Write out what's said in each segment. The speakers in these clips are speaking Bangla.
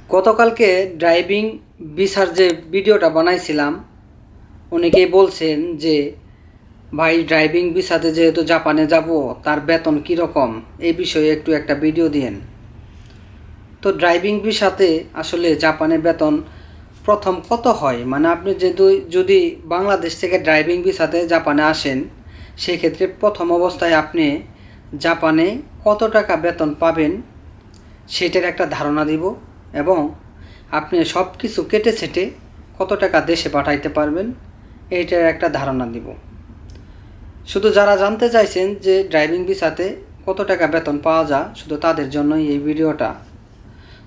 গতকালকে ড্রাইভিং ভিসার যে ভিডিওটা বানাইছিলাম, অনেকেই বলছেন যে ভাই ড্রাইভিং ভিসাতে যেহেতু জাপানে যাব তার বেতন কীরকম এই বিষয়ে একটু একটা ভিডিও দিয়েন। তো ড্রাইভিং ভিসাতে আসলে জাপানে বেতন প্রথম কত হয়, মানে আপনি যদি বাংলাদেশ থেকে ড্রাইভিং ভিসাতে জাপানে আসেন, সেক্ষেত্রে প্রথম অবস্থায় আপনি জাপানে কত টাকা বেতন পাবেন সেটার একটা ধারণা দিব, এবং আপনি সব কিছু কেটে ছেটে কত টাকা দেশে পাঠাইতে পারবেন এইটার একটা ধারণা দিব। শুধু যারা জানতে চাইছেন যে ড্রাইভিং ভিসাতে কত টাকা বেতন পাওয়া যায়, শুধু তাদের জন্যই এই ভিডিওটা।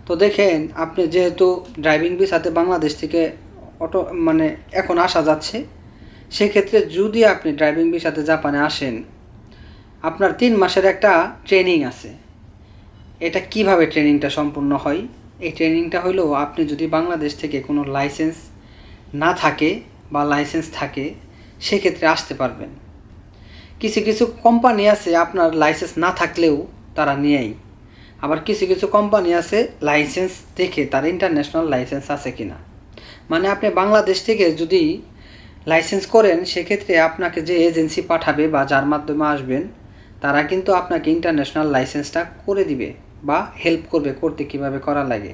তো দেখেন, আপনি যেহেতু ড্রাইভিং ভিসাতে বাংলাদেশ থেকে এখন আসা যাচ্ছে, সেক্ষেত্রে যদি আপনি ড্রাইভিং ভিসাতে জাপানে আসেন, আপনার 3 মাসের একটা ট্রেনিং আছে। এটা কিভাবে ট্রেনিংটা সম্পূর্ণ হয়? এই ট্রেনিংটা হলো, আপনি যদি বাংলাদেশ থেকে কোনো লাইসেন্স না থাকে বা লাইসেন্স থাকে, সেক্ষেত্রে আসতে পারবেন। কিছু কিছু কোম্পানি আছে আপনার লাইসেন্স না থাকলেও তারা নেয়, আবার কিছু কিছু কোম্পানি আছে লাইসেন্স দেখে তার ইন্টারন্যাশনাল লাইসেন্স আছে কিনা। মানে আপনি বাংলাদেশ থেকে যদি লাইসেন্স করেন, সেক্ষেত্রে আপনাকে যে এজেন্সি পাঠাবে বা যার মাধ্যমে আসবেন, তারা কিন্তু আপনাকে ইন্টারন্যাশনাল লাইসেন্সটা করে দিবে বা হেল্প করবে করতে কীভাবে করা লাগে।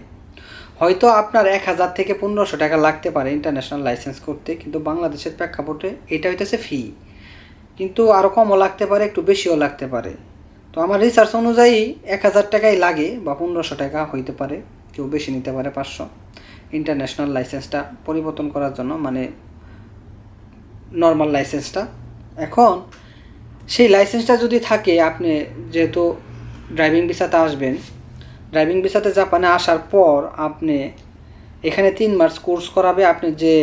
হয়তো আপনার 1000 থেকে 1500 টাকা লাগতে পারে ইন্টারন্যাশনাল লাইসেন্স করতে, কিন্তু বাংলাদেশের প্রেক্ষাপটে এটা হইতেছে ফি। কিন্তু আরও কমও লাগতে পারে, একটু বেশিও লাগতে পারে। তো আমার রিসার্চ অনুযায়ী 1000 টাকাই লাগে বা 1500 টাকা হইতে পারে, কেউ বেশি নিতে পারে 500 ইন্টারন্যাশনাল লাইসেন্সটা পরিবর্তন করার জন্য, মানে নর্মাল লাইসেন্সটা। এখন সেই লাইসেন্সটা যদি থাকে, আপনি যেহেতু ড্রাইভিং ভিসাতে আসবেন, ড্রাইভিং ভিসাতে জাপানে আসার পর আপনি এখানে 3 মাস কোর্স করাবে। আপনি যে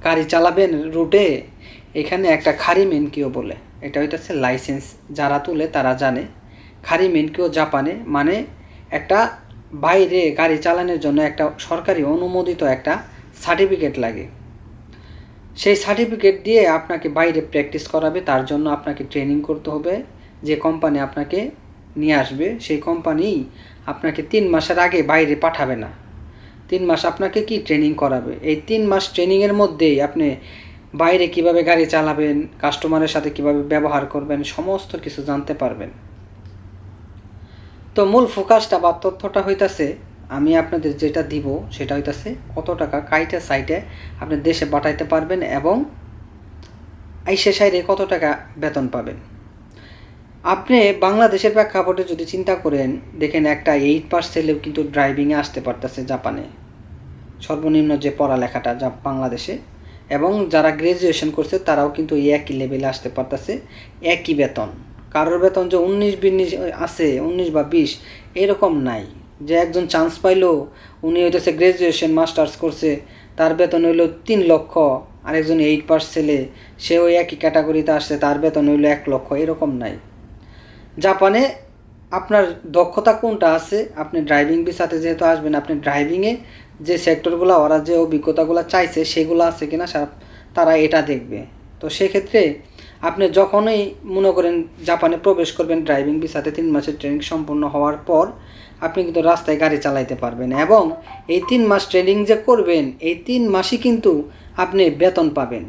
গাড়ি চালাবেন রুটে, এখানে একটা খারি মেনকিও বলে, এটা হইতেছে লাইসেন্স। যারা তুলে তারা জানে খারি মেনকিও জাপানে মানে একটা বাইরে গাড়ি চালানোর জন্য একটা সরকারি অনুমোদিত একটা সার্টিফিকেট লাগে। সেই সার্টিফিকেট দিয়ে আপনাকে বাইরে প্র্যাকটিস করাবে। তার জন্য আপনাকে ট্রেনিং করতে হবে। যে কোম্পানি আপনাকে নিয়ে আসবে, সেই কোম্পানি আপনাকে 3 মাসের আগে বাইরে পাঠাবে না। 3 মাস আপনাকে কি ট্রেনিং করাবে। এই 3 মাস ট্রেনিংয়ের মধ্যেই আপনি বাইরে কিভাবে গাড়ি চালাবেন, কাস্টমারের সাথে কিভাবে ব্যবহার করবেন, সমস্ত কিছু জানতে পারবেন। তো মূল ফোকাসটা বা তথ্যটা হইতাছে, আমি আপনাদের যেটা দিব সেটা হইতাছে কত টাকা কাইটে সাইটে আপনি দেশে পাঠাইতে পারবেন, এবং আইসে সাইডে কত টাকা বেতন পাবেন। আপনি বাংলাদেশের প্রেক্ষাপটে যদি চিন্তা করেন, দেখেন একটা 8 পাস ছেলেও কিন্তু ড্রাইভিংয়ে আসতে পারতেছে জাপানে, সর্বনিম্ন যে পড়ালেখাটা যা বাংলাদেশে, এবং যারা গ্র্যাজুয়েশন করছে তারাও কিন্তু একই লেভেলে আসতে পারতেছে, একই বেতন। কারোর বেতন যে 19-20 আছে, 19 বা 20 এরকম নাই। যে একজন চান্স পাইলো, উনি হইতেছে গ্র্যাজুয়েশন মাস্টার্স করছে, তার বেতন হইলো 3 লক্ষ, আরেকজন 8 পাস ছেলে, সে ওই একই ক্যাটাগরিতে আসছে, তার বেতন হইলো 1 লক্ষ, এরকম নাই। জাপানে আপনার দক্ষতা কোনটা আছে, আপনি ড্রাইভিং ভিসাতে যেহেতু আসবেন, আপনি ড্রাইভিংয়ে যে সেক্টরগুলো ওরা যে অভিজ্ঞতাগুলো চাইছে সেগুলো আছে কিনা তারা এটা দেখবে। তো সেক্ষেত্রে আপনি যখনই মনে করেন জাপানে প্রবেশ করবেন, ড্রাইভিং ভিসাতে 3 মাসের ট্রেনিং সম্পূর্ণ হওয়ার পর আপনি কিন্তু রাস্তায় গাড়ি চালাইতে পারবেন, এবং এই 3 মাস ট্রেনিং যে করবেন, এই 3 মাসই কিন্তু আপনি বেতন পাবেন।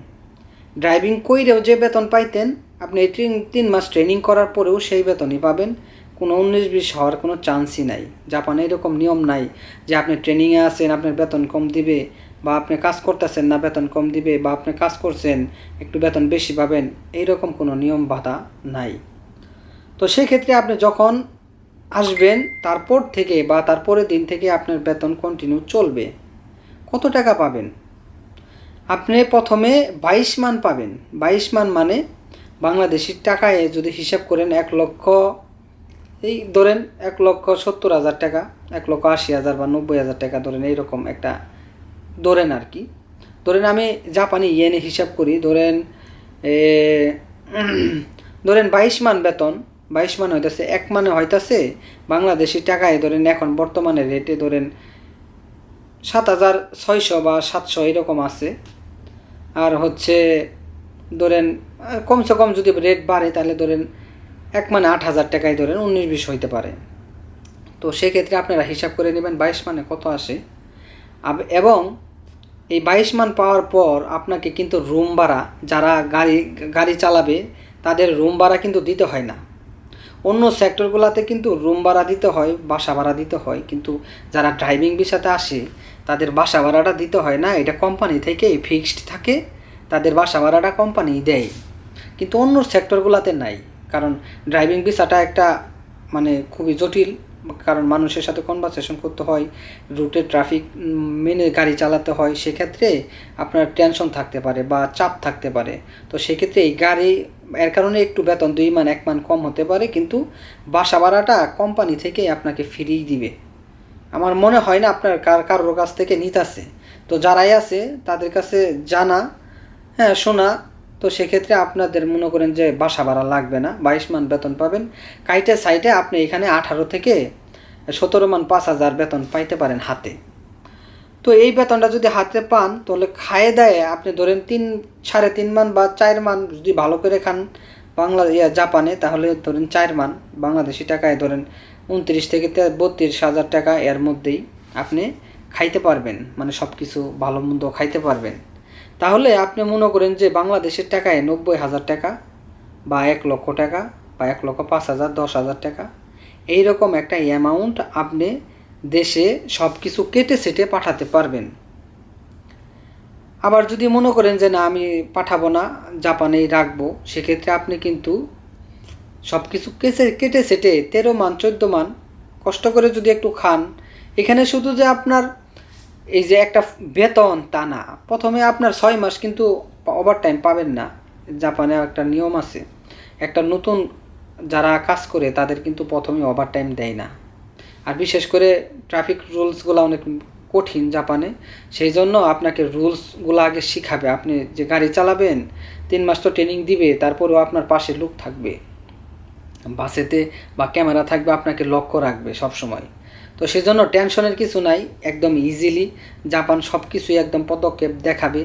ড্রাইভিং কইরেও যে বেতন পাইতেন, আপনি এই 3 মাস ট্রেনিং করার পরেও সেই বেতনই পাবেন। কোনো 19-20 হওয়ার কোনো চান্সই নাই। জাপানে এরকম নিয়ম নাই যে আপনি ট্রেনিংয়ে আছেন আপনার বেতন কম দিবে, বা আপনি কাজ করতেছেন না বেতন কম দিবে, বা আপনি কাজ করছেন একটু বেতন বেশি পাবেন, এইরকম কোনো নিয়ম বাধা নাই। তো সেক্ষেত্রে আপনি যখন আসবেন, তারপর থেকে বা তারপরের দিন থেকে আপনার বেতন কন্টিনিউ চলবে। কত টাকা পাবেন? আপনি প্রথমে 22 মান পাবেন। 22 মান মানে বাংলাদেশি টাকায় যদি হিসাব করেন, 1 লক্ষ, এই ধরেন 1,70,000 টাকা, 1,80,000 বা 90,000 টাকা ধরেন, এইরকম একটা ধরেন আর কি। ধরেন আমি জাপানি ইয়েনে হিসাব করি, ধরেন 22 মান বেতন। 22 মান হইতেছে, 1 মানে হইতেছে বাংলাদেশি টাকায় ধরেন এখন বর্তমানে রেটে ধরেন 7,600 বা 700 এরকম আছে। আর হচ্ছে ধরেন কমসে কম যদি রেট বাড়ে তাহলে ধরেন 1 মানে 8,000 টাকায় ধরেন 19-20 হইতে পারে। তো সেক্ষেত্রে আপনারা হিসাব করে নেবেন 22 মানে কত আসে। এবং এই 22 মান পাওয়ার পর আপনাকে কিন্তু রুম ভাড়া, যারা গাড়ি চালাবে তাদের রুম ভাড়া কিন্তু দিতে হয় না। অন্য সেক্টরগুলোতে কিন্তু রুম ভাড়া দিতে হয়, বাসা ভাড়া দিতে হয়, কিন্তু যারা ড্রাইভিং ভিসাতে আসে তাদের বাসা ভাড়াটা দিতে হয় না। এটা কোম্পানি থেকে ফিক্সড থাকে, তাদের বাসা ভাড়াটা কোম্পানি দেয়। কিন্তু অন্য সেক্টরগুলোতে নাই, কারণ ড্রাইভিং ভিসাটা একটা মানে খুবই জটিল, কারণ মানুষের সাথে কনভারসেশন করতে হয়, রুটে ট্রাফিক মেনে গাড়ি চালাতে হয়, সেক্ষেত্রে আপনার টেনশন থাকতে পারে বা চাপ থাকতে পারে। তো সেক্ষেত্রে এই গাড়ি এর কারণে একটু বেতন 2 মান 1 মান কম হতে পারে, কিন্তু বাসা ভাড়াটা কোম্পানি থেকেই আপনাকে ফ্রি দিবে। আমার মনে হয় না আপনার কারোর কাছ থেকে নিতেছে। তো যারাই আছে তাদের কাছে জানা, হ্যাঁ শোনা, তো সেক্ষেত্রে আপনাদের মনে করেন যে বাসা ভাড়া লাগবে না, 22 মান বেতন পাবেন। কাইটে সাইটে আপনি এখানে 18 থেকে 17 মান 5,000 বেতন পাইতে পারেন হাতে। তো এই বেতনটা যদি হাতে পান তাহলে খায়ে দেয় আপনি ধরেন 3.5 মান বা 4 মান যদি ভালো করে খান জাপানে, তাহলে ধরেন 4 মান বাংলাদেশি টাকায় ধরেন 29 থেকে 32,000 টাকা এর মধ্যেই আপনি খাইতে পারবেন, মানে সব কিছু ভালো মন্দ খাইতে পারবেন। তাহলে আপনি মনে করেন যে বাংলাদেশের টাকায় 90,000 টাকা বা 1 লক্ষ টাকা বা 1,05,000 10,000 টাকা এইরকম একটা অ্যামাউন্ট আপনি দেশে সব কিছু কেটে সেটে পাঠাতে পারবেন। আবার যদি মনে করেন যে না আমি পাঠাবো না, জাপানেই রাখবো, সেক্ষেত্রে আপনি কিন্তু সব কিছু কেটে সেটে 13 মান 14 মান কষ্ট করে যদি একটু খান, এখানে শুধু যে আপনার এই যে একটা বেতন তা না, প্রথমে আপনার 6 মাস কিন্তু ওভারটাইম পাবেন না। জাপানে একটা নিয়ম আছে, একটা নতুন যারা কাজ করে তাদের কিন্তু প্রথমে ওভারটাইম দেয় না। আর বিশেষ করে ট্রাফিক রুলসগুলো অনেক কঠিন জাপানে, সেই জন্য আপনাকে রুলসগুলো আগে শিখাবে। আপনি যে গাড়ি চালাবেন 3 মাস তো ট্রেনিং দিবে, তারপরেও আপনার পাশে লোক থাকবে, বাসেতে বা ক্যামেরা থাকবে, আপনাকে লক্ষ্য রাখবে সব সময়। তো সেজন্য টেনশনের কিছু নাই, একদম ইজিলি জাপান সব কিছুই একদম পদক্ষেপ দেখাবে,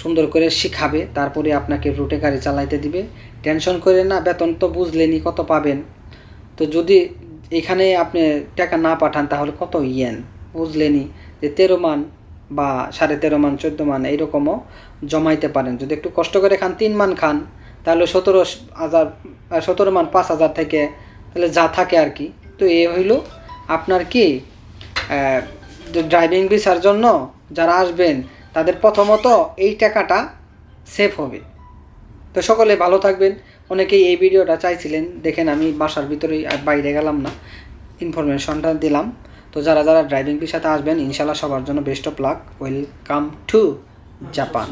সুন্দর করে শিখাবে, তারপরে আপনাকে রুটে গাড়ি চালাইতে দিবে। টেনশন করে না, বেতন তো বুঝলেনি কত পাবেন। তো যদি এখানে আপনি টাকা না পাঠান তাহলে কত ইয়েন বুঝলেনি, যে 13 মান বা 13.5 মান 14 মান এইরকমও জমাইতে পারেন। যদি একটু কষ্ট করে খান, 3 মান খান, তাহলে 17 মান 5,000 থেকে তাহলে যা থাকে আর কি। তো এ হইল আপনার কি ড্রাইভিং ভিসার জন্য যারা আসবেন তাদের প্রথমত এই টাকাটা সেভ হবে। তো সকলে ভালো থাকবেন। অনেকেই এই ভিডিওটা চাইছিলেন, দেখেন আমি বাসার ভিতরেই বাইরে গেলাম না, ইনফরমেশনটা দিলাম। তো যারা যারা ড্রাইভিং ভিসাতে আসবেন ইনশাল্লাহ সবার জন্য best of luck, welcome to Japan.